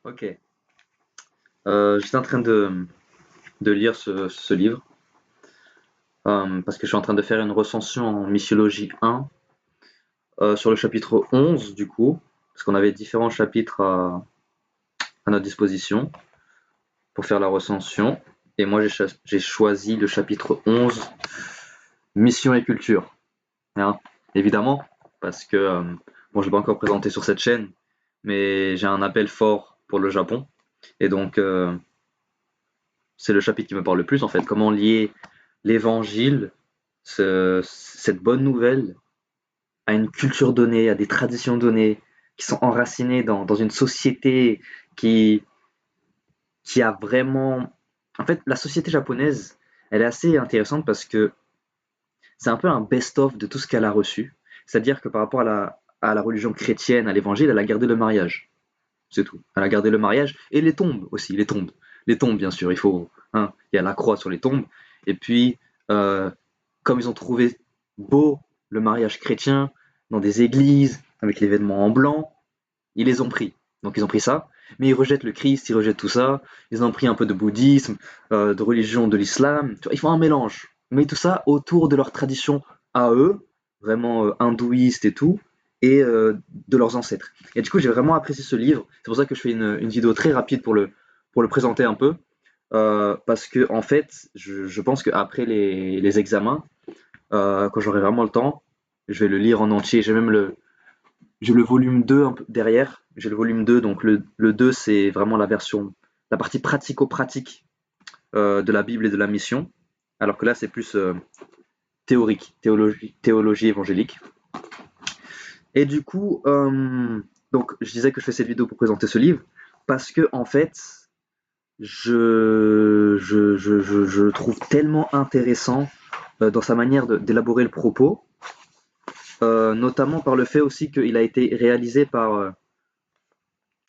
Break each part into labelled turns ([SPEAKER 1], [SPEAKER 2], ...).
[SPEAKER 1] Ok. J'étais en train de lire ce livre parce que je suis en train de faire une recension en missiologie 1 sur le chapitre 11 du coup, parce qu'on avait différents chapitres à notre disposition pour faire la recension. Et moi j'ai choisi le chapitre 11, mission et culture. Hein, évidemment, parce que bon, je ne l'ai pas encore présenté sur cette chaîne, mais j'ai un appel fort pour le Japon. Et donc, c'est le chapitre qui me parle le plus en fait. Comment lier l'évangile, cette bonne nouvelle, à une culture donnée, à des traditions données, qui sont enracinées dans une société qui, qui a vraiment. En fait, la société japonaise, elle est assez intéressante parce que c'est un peu un best-of de tout ce qu'elle a reçu. C'est-à-dire que par rapport à la religion chrétienne, à l'évangile, elle a gardé le mariage. C'est tout. Elle a gardé le mariage et les tombes aussi, les tombes. Les tombes, bien sûr, il faut. Hein, il y a la croix sur les tombes. Et puis, euh, comme ils ont trouvé beau le mariage chrétien dans des églises, avec les vêtements en blanc, ils les ont pris. Donc ils ont pris ça, mais ils rejettent le Christ, ils rejettent tout ça. Ils ont pris un peu de bouddhisme, de religion de l'islam. Ils font un mélange. Mais tout ça autour de leur tradition à eux, vraiment hindouiste et tout, et de leurs ancêtres. Et du coup, j'ai vraiment apprécié ce livre. C'est pour ça que je fais une vidéo très rapide pour le présenter un peu. Parce que en fait, je pense qu'après les examens, quand j'aurai vraiment le temps, je vais le lire en entier. J'ai le volume 2 un peu derrière. J'ai le volume 2, donc le 2, c'est vraiment la partie pratico-pratique de la Bible et de la mission. Alors que là, c'est plus théorique, théologie évangélique. Et du coup, donc je disais que je fais cette vidéo pour présenter ce livre parce que en fait, je le trouve tellement intéressant dans sa manière d'élaborer le propos, notamment par le fait aussi qu'il a été réalisé par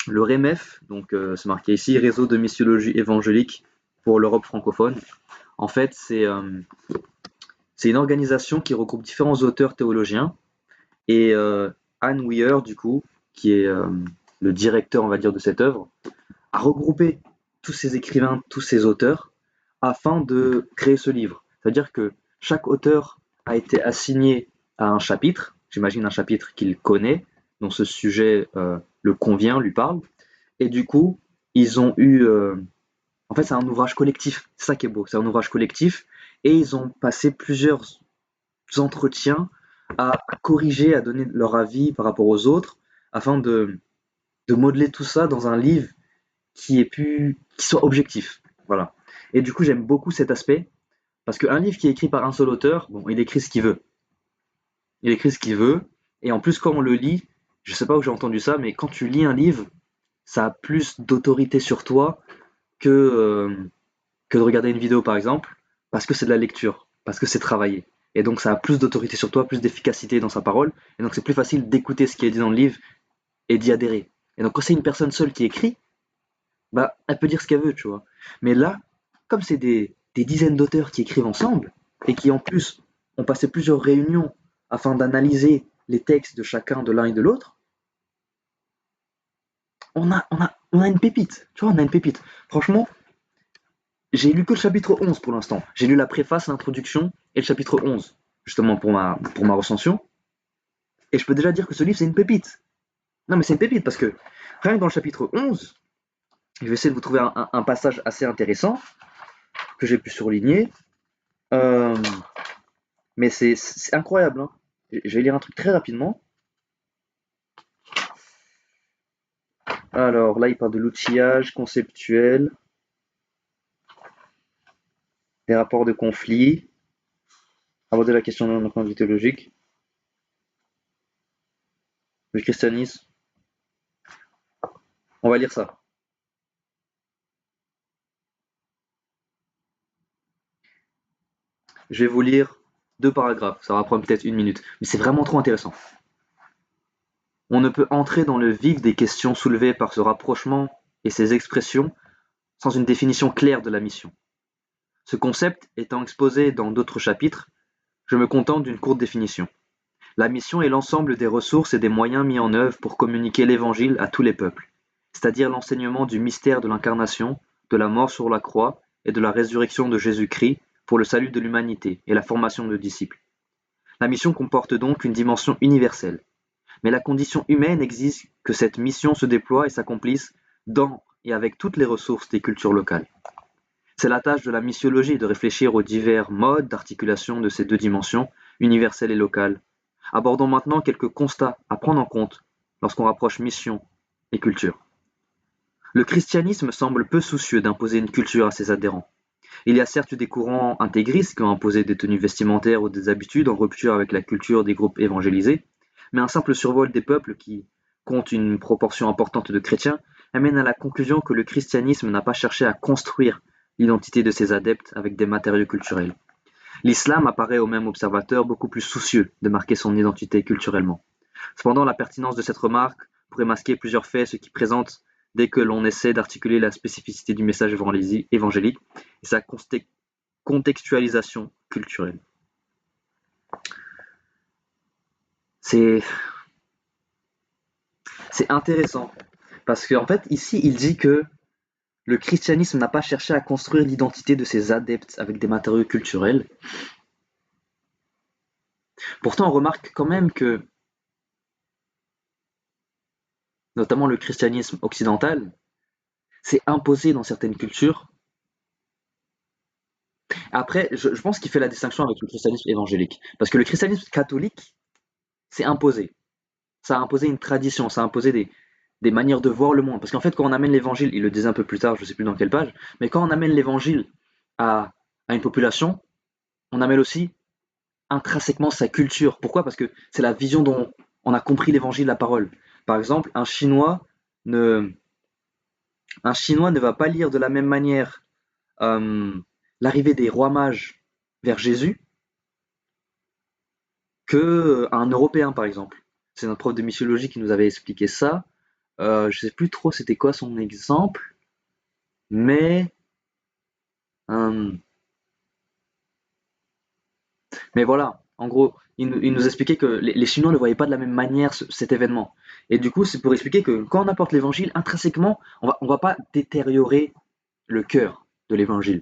[SPEAKER 1] le REMEF, donc c'est marqué ici, Réseau de missiologie évangélique pour l'Europe francophone. En fait, c'est une organisation qui regroupe différents auteurs théologiens et Anne Weir, du coup, qui est le directeur, on va dire, de cette œuvre, a regroupé tous ces écrivains, tous ces auteurs, afin de créer ce livre. C'est-à-dire que chaque auteur a été assigné à un chapitre, j'imagine un chapitre qu'il connaît, dont ce sujet le convient, lui parle, et du coup, ils ont eu. En fait, c'est un ouvrage collectif. C'est ça qui est beau. C'est un ouvrage collectif. Et ils ont passé plusieurs entretiens à corriger, à donner leur avis par rapport aux autres, afin de modeler tout ça dans un livre qui soit objectif. Voilà. Et du coup, j'aime beaucoup cet aspect. Parce qu'un livre qui est écrit par un seul auteur, bon, il écrit ce qu'il veut. Il écrit ce qu'il veut. Et en plus, quand on le lit, je sais pas où j'ai entendu ça, mais quand tu lis un livre, ça a plus d'autorité sur toi que de regarder une vidéo par exemple, parce que c'est de la lecture, parce que c'est travaillé. Et donc ça a plus d'autorité sur toi, plus d'efficacité dans sa parole, et donc c'est plus facile d'écouter ce qui est dit dans le livre et d'y adhérer. Et donc quand c'est une personne seule qui écrit, bah elle peut dire ce qu'elle veut, tu vois. Mais là, comme c'est des dizaines d'auteurs qui écrivent ensemble, et qui en plus ont passé plusieurs réunions afin d'analyser les textes de chacun, de l'un et de l'autre, on a une pépite, tu vois, on a une pépite. Franchement, j'ai lu que le chapitre 11 pour l'instant. J'ai lu la préface, l'introduction et le chapitre 11, justement pour ma recension. Et je peux déjà dire que ce livre, c'est une pépite. Non, mais c'est une pépite parce que rien que dans le chapitre 11, je vais essayer de vous trouver un passage assez intéressant que j'ai pu surligner. Euh, mais c'est incroyable. Hein. Je vais lire un truc très rapidement. Alors là, il parle de l'outillage conceptuel, des rapports de conflit, aborder la question d'un point de vue théologique, le christianisme. On va lire ça. Je vais vous lire deux paragraphes, ça va prendre peut-être une minute, mais c'est vraiment trop intéressant. On ne peut entrer dans le vif des questions soulevées par ce rapprochement et ces expressions sans une définition claire de la mission. Ce concept étant exposé dans d'autres chapitres, je me contente d'une courte définition. La mission est l'ensemble des ressources et des moyens mis en œuvre pour communiquer l'Évangile à tous les peuples, c'est-à-dire l'enseignement du mystère de l'incarnation, de la mort sur la croix et de la résurrection de Jésus-Christ pour le salut de l'humanité et la formation de disciples. La mission comporte donc une dimension universelle, mais la condition humaine exige que cette mission se déploie et s'accomplisse dans et avec toutes les ressources des cultures locales. C'est la tâche de la missiologie de réfléchir aux divers modes d'articulation de ces deux dimensions, universelle et locale. Abordons maintenant quelques constats à prendre en compte lorsqu'on rapproche mission et culture. Le christianisme semble peu soucieux d'imposer une culture à ses adhérents. Il y a certes des courants intégristes qui ont imposé des tenues vestimentaires ou des habitudes en rupture avec la culture des groupes évangélisés, mais un simple survol des peuples qui compte une proportion importante de chrétiens amène à la conclusion que le christianisme n'a pas cherché à construire l'identité de ses adeptes avec des matériaux culturels. L'islam apparaît au même observateur beaucoup plus soucieux de marquer son identité culturellement. Cependant, la pertinence de cette remarque pourrait masquer plusieurs faits, ce qui présente dès que l'on essaie d'articuler la spécificité du message évangélique et sa contextualisation culturelle. C'est intéressant, parce qu'en fait, ici, il dit que le christianisme n'a pas cherché à construire l'identité de ses adeptes avec des matériaux culturels. Pourtant, on remarque quand même que, notamment le christianisme occidental, s'est imposé dans certaines cultures. Après, je pense qu'il fait la distinction avec le christianisme évangélique. Parce que le christianisme catholique s'est imposé. Ça a imposé une tradition, ça a imposé des manières de voir le monde. Parce qu'en fait, quand on amène l'évangile, il le disait un peu plus tard, je ne sais plus dans quelle page, mais quand on amène l'évangile à une population, on amène aussi intrinsèquement sa culture. Pourquoi? Parce que c'est la vision dont on a compris l'évangile, la parole. Par exemple, ne, un Chinois ne va pas lire de la même manière euh, l'arrivée des rois mages vers Jésus qu'un Européen, par exemple. C'est notre prof de missiologie qui nous avait expliqué ça. Je sais plus trop c'était quoi son exemple, mais euh, voilà. En gros, il nous expliquait que les Chinois ne voyaient pas de la même manière cet événement. Et du coup, c'est pour expliquer que quand on apporte l'évangile, intrinsèquement, on va pas détériorer le cœur de l'évangile.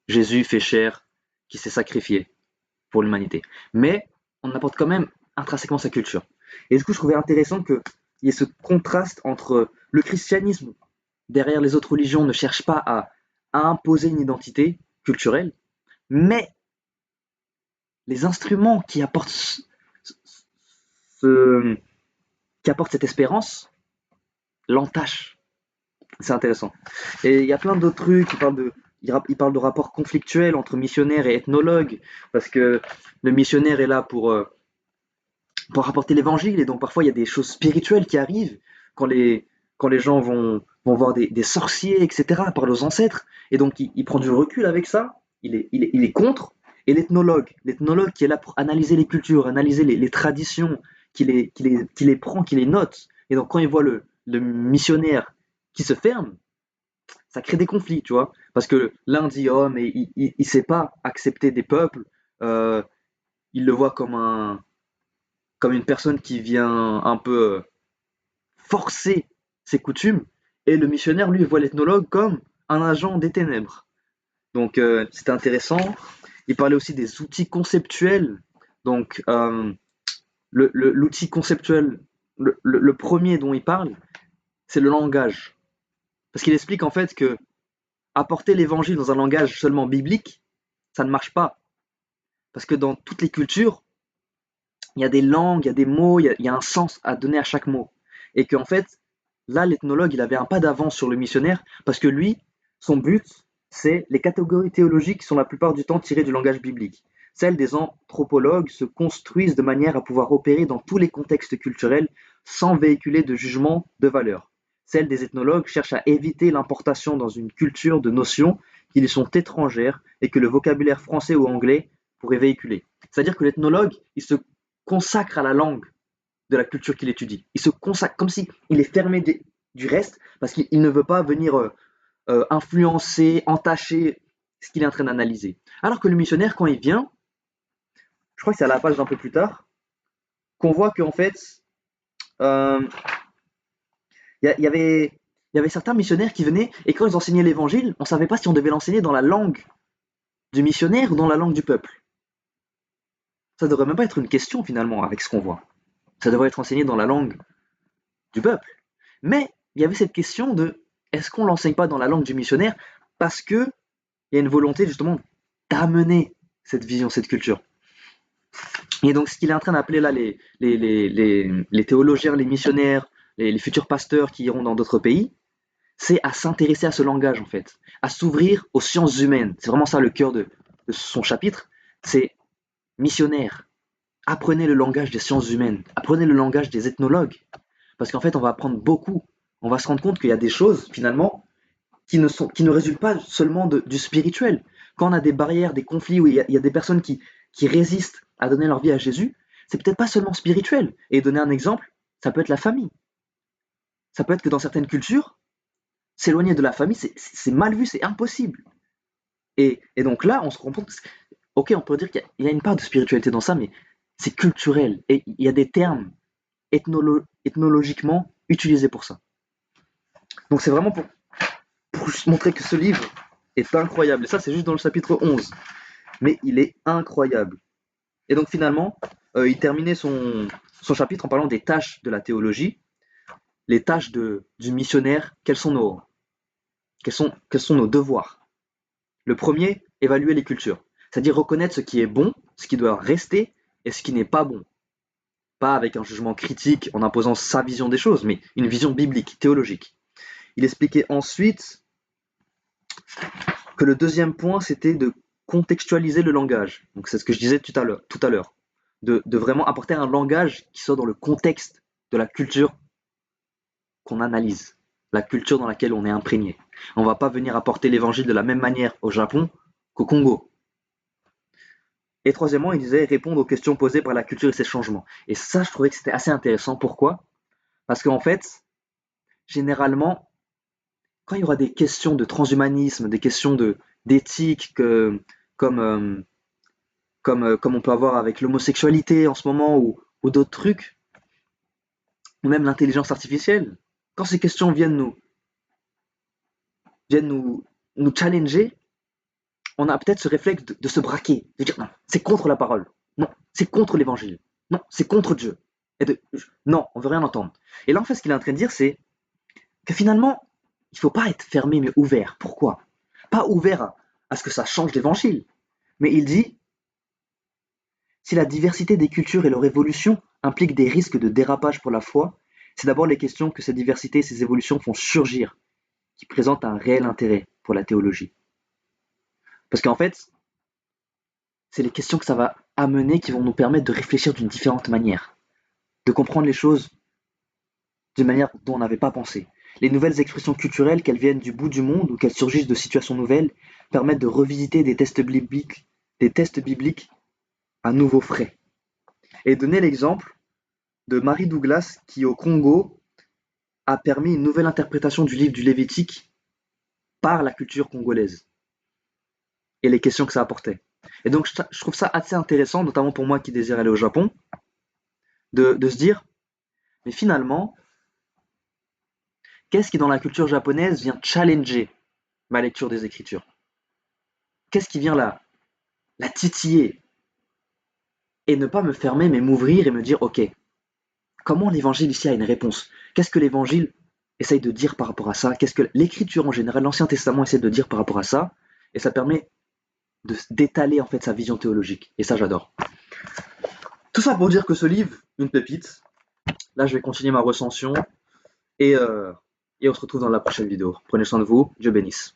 [SPEAKER 1] Jésus fait chair, qui s'est sacrifié pour l'humanité. Mais on apporte quand même intrinsèquement sa culture. Et du coup, je trouvais intéressant qu'il y ait ce contraste entre le christianisme, derrière les autres religions, ne cherche pas à imposer une identité culturelle, mais les instruments ce- qui apportent cette espérance l'entachent. C'est intéressant. Et il y a plein d'autres trucs il parle de rapports conflictuels entre missionnaires et ethnologues, parce que le missionnaire est là pour rapporter l'évangile, et donc parfois il y a des choses spirituelles qui arrivent quand les gens vont voir des sorciers, etc., par leurs ancêtres, et donc il prend du recul avec ça, il est contre, et l'ethnologue qui est là pour analyser les cultures, analyser les traditions, qui les prend, qui les note, et donc quand il voit le missionnaire qui se ferme, ça crée des conflits, tu vois, parce que l'un dit, oh, mais il sait pas accepter des peuples, euh, il le voit comme une personne qui vient un peu forcer ses coutumes, et le missionnaire, lui, voit l'ethnologue comme un agent des ténèbres. Donc, c'était intéressant. Il parlait aussi des outils conceptuels. Donc, l'outil conceptuel, le premier dont il parle, c'est le langage. Parce qu'il explique en fait que apporter l'évangile dans un langage seulement biblique, ça ne marche pas. Parce que dans toutes les cultures, il y a des langues, il y a des mots, il y a un sens à donner à chaque mot. Et qu'en fait, là, l'ethnologue, il avait un pas d'avance sur le missionnaire, parce que lui, son but, c'est les catégories théologiques qui sont la plupart du temps tirées du langage biblique. Celles des anthropologues se construisent de manière à pouvoir opérer dans tous les contextes culturels sans véhiculer de jugement de valeur. Celles des ethnologues cherchent à éviter l'importation dans une culture de notions qui lui sont étrangères et que le vocabulaire français ou anglais pourrait véhiculer. C'est-à-dire que l'ethnologue, il se consacre à la langue de la culture qu'il étudie. Il se consacre comme si il est fermé du reste parce qu'il ne veut pas venir influencer, entacher ce qu'il est en train d'analyser. Alors que le missionnaire, quand il vient, je crois que c'est à la page un peu plus tard, qu'on voit qu'en fait, il
[SPEAKER 2] Il y avait certains missionnaires qui venaient, et quand ils enseignaient l'évangile, on ne savait pas si on devait l'enseigner dans la langue du missionnaire ou dans la langue du peuple. Ça devrait même pas être une question finalement avec ce qu'on voit. Ça devrait être enseigné dans la langue du peuple. Mais il y avait cette question de est-ce qu'on l'enseigne pas dans la langue du missionnaire parce que il y a une volonté justement d'amener cette vision, cette culture. Et donc ce qu'il est en train d'appeler là les théologiens, les missionnaires, les futurs pasteurs qui iront dans d'autres pays, c'est à s'intéresser à ce langage en fait, à s'ouvrir aux sciences humaines. C'est vraiment ça le cœur de son chapitre. C'est missionnaire. Apprenez le langage des sciences humaines, apprenez le langage des ethnologues, parce qu'en fait on va apprendre beaucoup. On va se rendre compte qu'il y a des choses finalement qui ne résultent pas seulement du spirituel. Quand on a des barrières, des conflits où il y a des personnes qui résistent à donner leur vie à Jésus, c'est peut-être pas seulement spirituel. Et donner un exemple, ça peut être la famille. Ça peut être que dans certaines cultures, s'éloigner de la famille, c'est mal vu, c'est impossible. Et donc là, on se rend compte, ok, on peut dire qu'il y a une part de spiritualité dans ça, mais c'est culturel. Et il y a des termes ethnologiquement utilisés pour ça. Donc c'est vraiment pour montrer que ce livre est incroyable. Et ça, c'est juste dans le chapitre 11. Mais il est incroyable. Et donc finalement, il terminait son chapitre en parlant des tâches de la théologie, les tâches du missionnaire, quels sont nos devoirs. Le premier, évaluer les cultures, c'est-à-dire reconnaître ce qui est bon, ce qui doit rester et ce qui n'est pas bon. Pas avec un jugement critique en imposant sa vision des choses, mais une vision biblique, théologique. Il expliquait ensuite que le deuxième point, c'était de contextualiser le langage. Donc c'est ce que je disais tout à l'heure. De vraiment apporter un langage qui soit dans le contexte de la culture qu'on analyse, la culture dans laquelle on est imprégné. On ne va pas venir apporter l'évangile de la même manière au Japon qu'au Congo. Et troisièmement, il disait répondre aux questions posées par la culture et ses changements. Et ça, je trouvais que c'était assez intéressant. Pourquoi? Parce qu'en fait, généralement, quand il y aura des questions de transhumanisme, des questions d'éthique, comme, comme on peut avoir avec l'homosexualité en ce moment ou d'autres trucs, ou même l'intelligence artificielle, quand ces questions viennent nous challenger, on a peut-être ce réflexe de se braquer, de dire non, c'est contre la parole, non, c'est contre l'évangile, non, c'est contre Dieu. Non, on veut rien entendre. Et là, en fait, ce qu'il est en train de dire, c'est que finalement, il ne faut pas être fermé, mais ouvert. Pourquoi? Pas ouvert à ce que ça change l'évangile, mais il dit, si la diversité des cultures et leur évolution impliquent des risques de dérapage pour la foi, c'est d'abord les questions que ces diversités et ces évolutions font surgir qui présentent un réel intérêt pour la théologie. Parce qu'en fait, c'est les questions que ça va amener qui vont nous permettre de réfléchir d'une différente manière, de comprendre les choses d'une manière dont on n'avait pas pensé. Les nouvelles expressions culturelles, qu'elles viennent du bout du monde ou qu'elles surgissent de situations nouvelles, permettent de revisiter des tests bibliques à nouveau frais. Et donner l'exemple de Mary Douglas qui, au Congo, a permis une nouvelle interprétation du livre du Lévitique par la culture congolaise et les questions que ça apportait. Et donc, je trouve ça assez intéressant, notamment pour moi qui désire aller au Japon, de se dire, mais finalement, qu'est-ce qui dans la culture japonaise vient challenger ma lecture des Écritures? Qu'est-ce qui vient la titiller et ne pas me fermer, mais m'ouvrir et me dire, ok, comment l'évangile ici a une réponse? Qu'est-ce que l'évangile essaye de dire par rapport à ça? Qu'est-ce que l'écriture en général, l'Ancien Testament essaie de dire par rapport à ça? Et ça permet d'étaler en fait sa vision théologique. Et ça, j'adore. Tout ça pour dire que ce livre, une pépite. Là, je vais continuer ma recension et, euh, et on se retrouve dans la prochaine vidéo. Prenez soin de vous, Dieu bénisse.